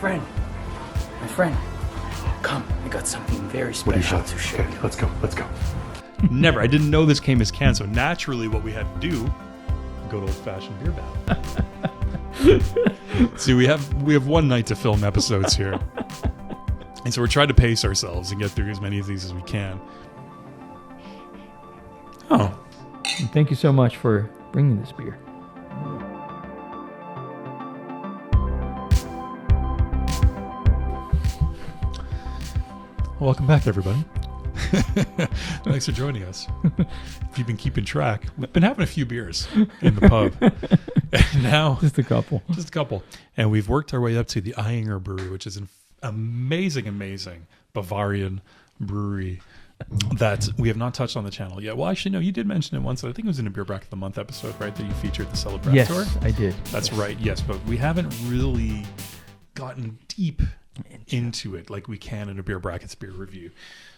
friend. Come, I got something very special to show you. Let's go. Never. I didn't know this came as canned, so naturally what we had to do, good old-fashioned beer battle. See, we have one night to film episodes here. And so we're trying to pace ourselves and get through as many of these as we can. Oh. And thank you so much for bringing this beer. Welcome back, everybody. Thanks for joining us. If you've been keeping track, we've been having a few beers in the pub. And now, Just a couple. And we've worked our way up to the Ayinger Brewery, which is an amazing Bavarian brewery that we have not touched on the channel yet. Well, actually, no, you did mention it once. I think it was in a Beer Bracket of the Month episode, right? That you featured the Celebratour. Yes, I did. That's right, yes. But we haven't really gotten deep into it like we can in a Beer Brackets beer review.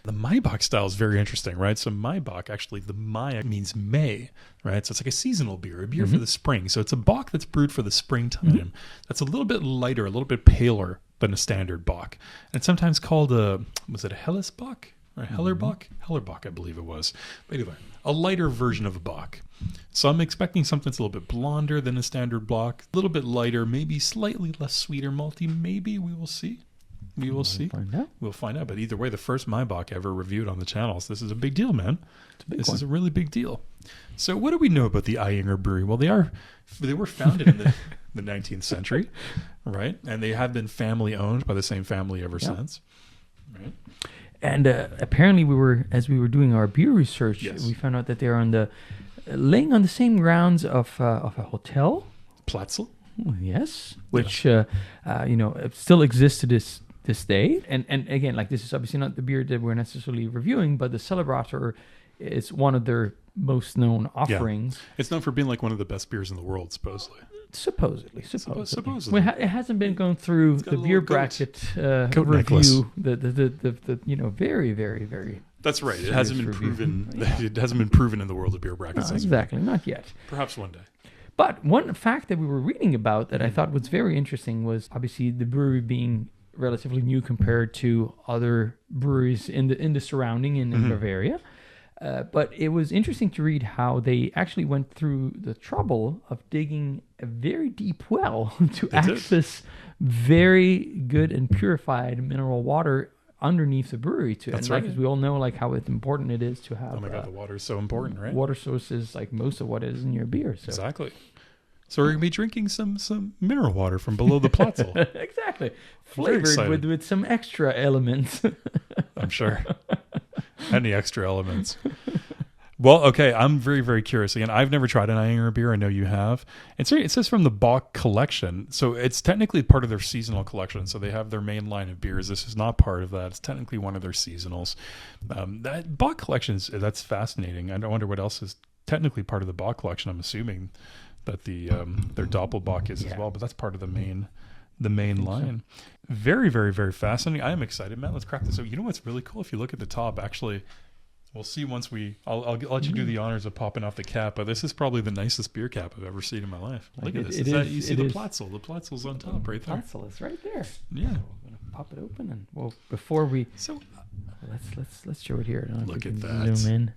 The Maibock style is very interesting, right? So Maibock, actually, the Mai means May, right? So it's like a seasonal beer, a beer for the spring. So it's a bock that's brewed for the springtime. That's a little bit lighter, a little bit paler than a standard bock. And it's sometimes called was it a Hellesbock? Or Hellerbock? Hellerbock, I believe it was. But anyway, a lighter version of a bock. So I'm expecting something that's a little bit blonder than a standard bock, a little bit lighter, maybe slightly less sweeter malty. Maybe we will see. We'll find out. But either way, the first Maibock ever reviewed on the channels. This is a big deal, man. This is a really big deal. So what do we know about the Ayinger Brewery? Well, they were founded in the 19th century, right? And they have been family owned by the same family ever since, right? And apparently, as we were doing our beer research, we found out that they're laying on the same grounds of a hotel, Platzel. Yes, which still exists to this day. And again, like, this is obviously not the beer that we're necessarily reviewing, but the Celebratour is one of their most known offerings. Yeah. It's known for being like one of the best beers in the world, supposedly. Supposedly. Well, it hasn't been going through the beer bracket review. The very, very, very. That's right. It hasn't been proven. Yeah. It hasn't been proven in the world of beer brackets. No, exactly, not yet. Perhaps one day. But one fact that we were reading about that I thought was very interesting was obviously the brewery being relatively new compared to other breweries in the surrounding in Bavaria. But it was interesting to read how they actually went through the trouble of digging a very deep well to access very good and purified mineral water underneath the brewery too. That's and right. As we all know, like how important it is to have. Oh my God, the water is so important, right? Water source is like most of what is in your beer. So. Exactly. So we're gonna be drinking some mineral water from below the Platzel. Exactly, flavored with some extra elements. I'm sure. Any extra elements. Well, okay, I'm very, very curious. Again, I've never tried an Ayinger beer. I know you have. It says from the Bock collection. So it's technically part of their seasonal collection. So they have their main line of beers. This is not part of that. It's technically one of their seasonals. That Bock collection, that's fascinating. I wonder what else is technically part of the Bock collection. I'm assuming that their Doppelbock is as well, but that's part of the main line. So. Very, very, very fascinating. I am excited, man. Let's crack this. So you know what's really cool? If you look at the top, actually, we'll see once I'll let you do the honors of popping off the cap, but this is probably the nicest beer cap I've ever seen in my life. Look at this. You see the Platzel. The Platzel's on top right there. Platzel is right there. Yeah. So we're gonna pop it open and before we let's show it here. Look at that. Zoom in.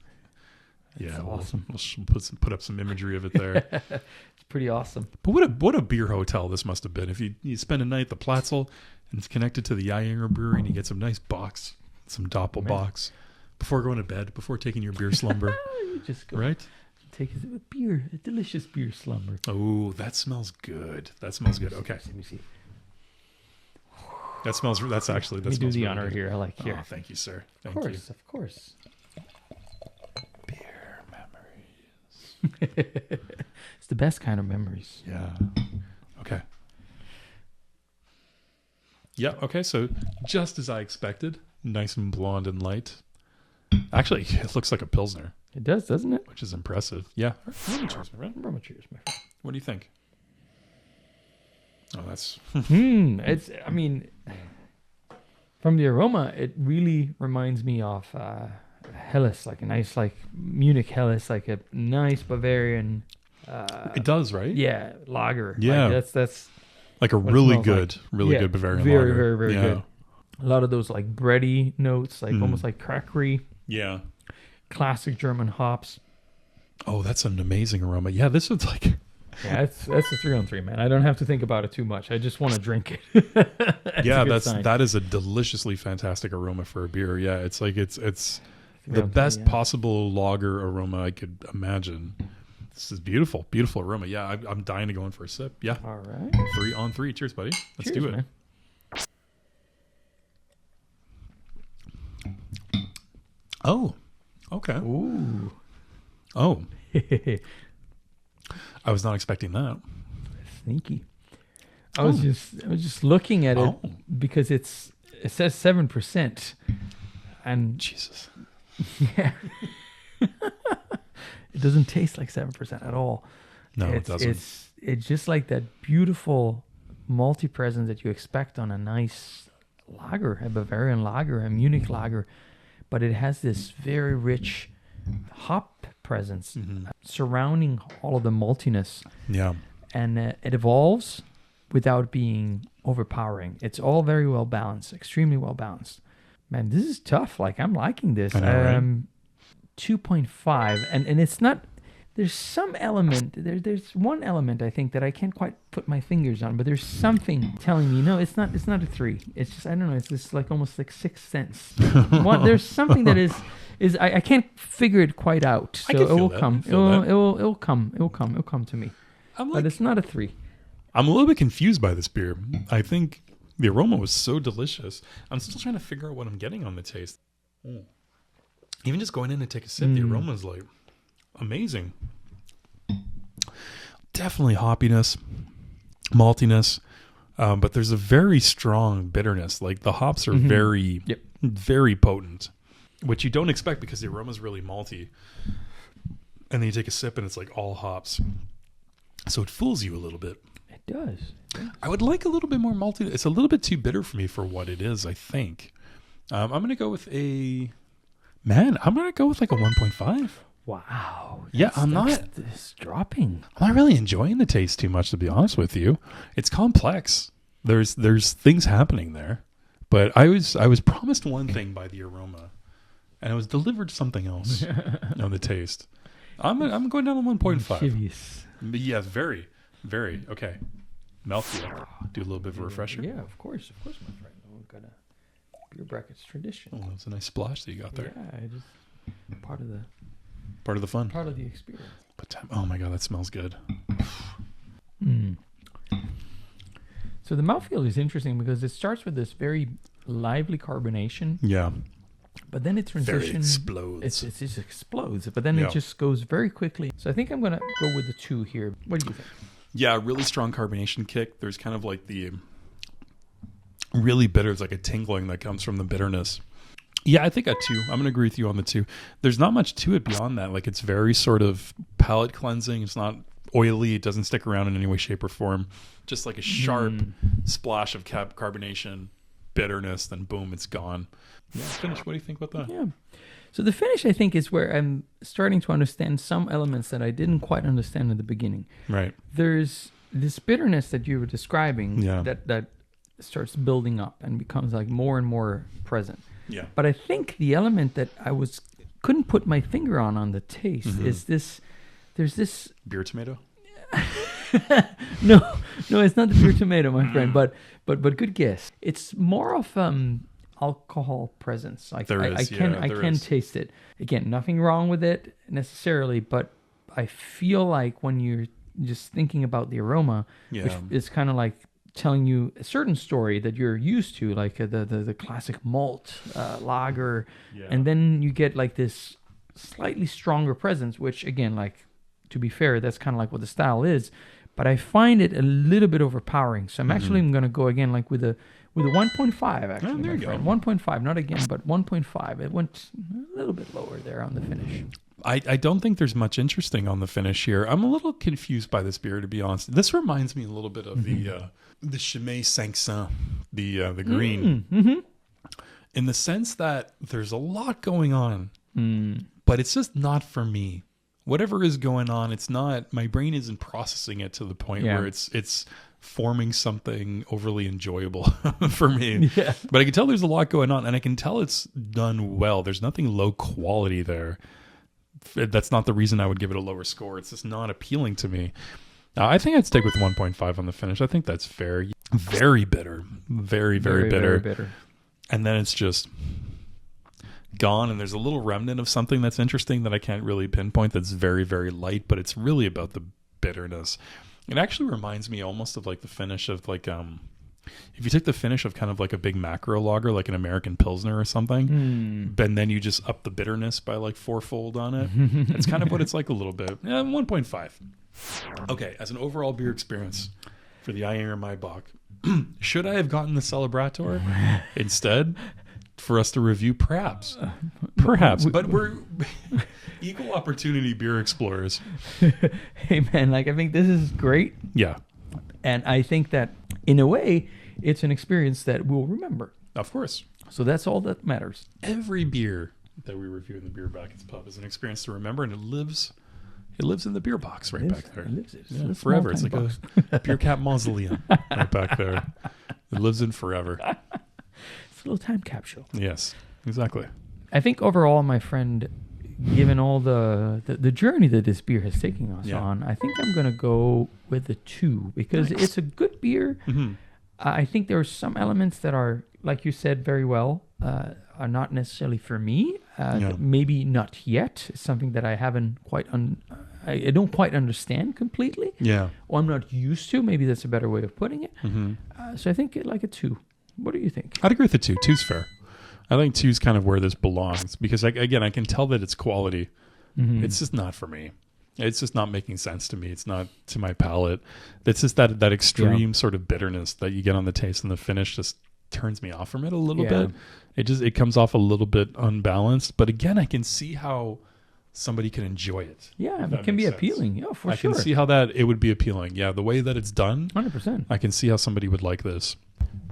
That's awesome. We'll put up some imagery of it there. It's pretty awesome. But what a beer hotel this must have been. If you spend a night at the Platzel and it's connected to the Ayinger Brewery and you get some nice bocks, some Doppelbocks. Before going to bed, before taking your beer slumber. You just go right? Take a beer, a delicious beer slumber. Oh, that smells good. Okay. Let me see. That's actually. Let me do the honor good. Here. I like here. Oh, thank you, sir. Of course. Beer memories. It's the best kind of memories. Yeah. Okay. Yeah. Okay. So just as I expected, nice and blonde and light. Actually, it looks like a Pilsner. It does, doesn't it? Which is impressive. Yeah. Cheers, my friend. Cheers, my friend. What do you think? Oh, that's... from the aroma, it really reminds me of Helles, like a nice, like Munich Helles, like a nice Bavarian... it does, right? Yeah, lager. Yeah. Like that's Like a What it really smells good, Yeah, good Bavarian very, lager. very, very Yeah. good. A lot of those like bready notes, like almost like crackery, Yeah. classic German hops. Oh, that's an amazing aroma. Yeah, this is like Yeah, that's a 3-on-3, man. I don't have to think about it too much. I just want to drink it. yeah, a good that's sign. that is a deliciously fantastic aroma for a beer. Yeah, it's like it's the 3-on-3, best yeah. possible lager aroma I could imagine. This is beautiful, beautiful aroma. Yeah, I'm dying to go in for a sip. Yeah, All right. 3-on-3. Cheers, buddy. Let's Cheers, do it. man. Oh, okay. Ooh. Oh, I was not expecting that. Sneaky. I was just looking at it Oh. because it says 7%. And Jesus. yeah. It doesn't taste like 7% at all. No, it doesn't. It's just like that beautiful malty presence that you expect on a nice lager, a Bavarian lager, a Munich lager, but it has this very rich hop presence surrounding all of the maltiness, Yeah. and it evolves without being overpowering. It's all very well balanced, extremely well balanced. Man, this is tough. Like, I'm liking this. I know, right? 2.5, and it's not. There's some element. There's one element I think that I can't quite put my fingers on, but there's something telling me no. It's not a 3. It's just, I don't know. It's just like almost like Sixth Sense. There's something that is I can't figure it quite out. So I can it feel will that. come. I feel that. It will come. It will come to me. I'm But it's not a 3. I'm a little bit confused by this beer. I think the aroma was so delicious. I'm still trying to figure out what I'm getting on the taste. Even just going in and take a sip, the aroma is like amazing. Definitely hoppiness, maltiness, but there's a very strong bitterness. Like the hops are very, Yep. very potent, which you don't expect because the aroma is really malty. And then you take a sip and it's like all hops. So it fools you a little bit. It does. I would like a little bit more malty. It's a little bit too bitter for me for what it is, I think. I'm going to go with like a 1.5. Wow. Yeah, I'm not This dropping. really enjoying the taste too much, to be honest with you. It's complex. There's things happening there. But I was promised one thing by the aroma, and I was delivered something else on the taste. I'm going down to 1.5. Mischievous. But yeah, very, very. Okay. Mouthfeel. Do a little bit of a refresher. Yeah, of course, my friend. We've got a beer brackets tradition. Oh, that's a nice splash that you got there. Yeah, I just part of the Fun. part of the experience. But oh my god, that smells good. So the mouthfeel is interesting because it starts with this very lively carbonation, Yeah. but then it Very transitions. explodes. It just explodes, but then Yeah. it just goes very quickly. So I think I'm gonna go with the 2 here. What do you think? Yeah, really strong carbonation kick. There's kind of like the really bitter. It's like a tingling that comes from the bitterness. Yeah, I think a 2. I'm going to agree with you on the 2. There's not much to it beyond that. Like it's very sort of palate cleansing. It's not oily. It doesn't stick around in any way, shape, or form. Just like a sharp splash of carbonation, bitterness, then boom, it's gone. Yeah, finish. What do you think about that? Yeah. So the finish, I think, is where I'm starting to understand some elements that I didn't quite understand in the beginning. Right. There's this bitterness that you were describing Yeah. that starts building up and becomes like more and more present. Yeah. But I think the element that couldn't put my finger on the taste is this. There's this. Beer tomato? No, it's not the pure tomato, my friend. But good guess. It's more of alcohol presence. Like There I is, can yeah, I there can is. taste it. Again, nothing wrong with it necessarily, but I feel like when you're just thinking about the aroma, which Yeah. is kind of like telling you a certain story that you're used to, like the classic malt lager, Yeah. and then you get like this slightly stronger presence, which again, like to be fair, that's kind of like what the style is, but I find it a little bit overpowering. So I'm actually going to go again like with a 1.5 actually. Oh, there my you friend. go. 1.5, not again, but 1.5. It went a little bit lower there on the finish. I don't think there's much interesting on the finish here. I'm a little confused by this beer, to be honest. This reminds me a little bit of the Chimay 500, the green, in the sense that there's a lot going on, but it's just not for me. Whatever is going on, it's not. My brain isn't processing it to the point Yeah. where it's forming something overly enjoyable for me. Yeah. But I can tell there's a lot going on, and I can tell it's done well. There's nothing low quality there. That's not the reason I would give it a lower score. It's just not appealing to me. I think I'd stick with 1.5 on the finish. I think that's fair. Very bitter. Very, very bitter. Very bitter. And then it's just gone, and there's a little remnant of something that's interesting that I can't really pinpoint that's very, very light, but it's really about the bitterness. It actually reminds me almost of like the finish of like if you took the finish of kind of like a big macro lager, like an American Pilsner or something, and then you just up the bitterness by like fourfold on it. It's kind of what it's like a little bit. 1.5. Okay, as an overall beer experience for the Ayinger Maibock, should I have gotten the Celebrator instead for us to review? Perhaps. But we're equal opportunity beer explorers. Hey man, like I think this is great. Yeah. And I think that in a way, it's an experience that we'll remember. Of course. So that's all that matters. Every beer that we review in the Beer Brackets pub is an experience to remember, and it lives in the beer box right back there. It lives Forever. It's like a beer cap mausoleum right back there. It lives in forever. It's a little time capsule. Yes, exactly. I think overall, my friend, given all the journey that this beer has taken us on, I think I'm going to go with a 2 because it's a good beer. Mm-hmm. I think there are some elements that are, like you said very well, are not necessarily for me. Maybe not yet. It's something that I haven't quite I don't quite understand completely. Yeah. Or I'm not used to. Maybe that's a better way of putting it. Mm-hmm. So I think like a 2. What do you think? I'd agree with the 2. 2's fair. I think 2's kind of where this belongs because, again, I can tell that it's quality. Mm-hmm. It's just not for me. It's just not making sense to me. It's not to my palate. It's just that extreme sort of bitterness that you get on the taste, and the finish just turns me off from it a little bit. It comes off a little bit unbalanced. But again, I can see how somebody can enjoy it. Yeah, it can be appealing. Yeah, for sure. I can see how that it would be appealing. Yeah, the way that it's done, 100%. I can see how somebody would like this.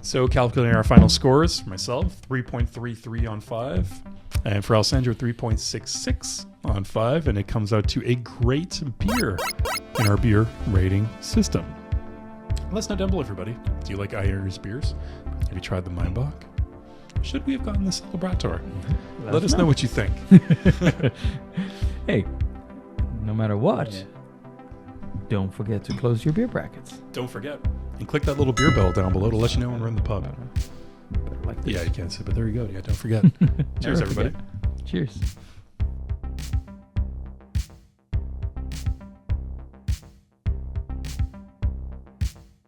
So calculating our final scores, myself, 3.33 on 5. And for Alessandro, 3.66 on 5. And it comes out to a great beer in our beer rating system. Let us know down below, everybody. Do you like Ayinger's beers? Have you tried the Maibock? Should we have gotten the Celebrator? Let us know what you think. Hey, no matter what, don't forget to close your beer brackets. Don't forget. And click that little beer bell down below to let you know when we're in the pub. Like this. Yeah, you can't see, but there you go. Yeah, don't forget. Cheers, everybody. Cheers.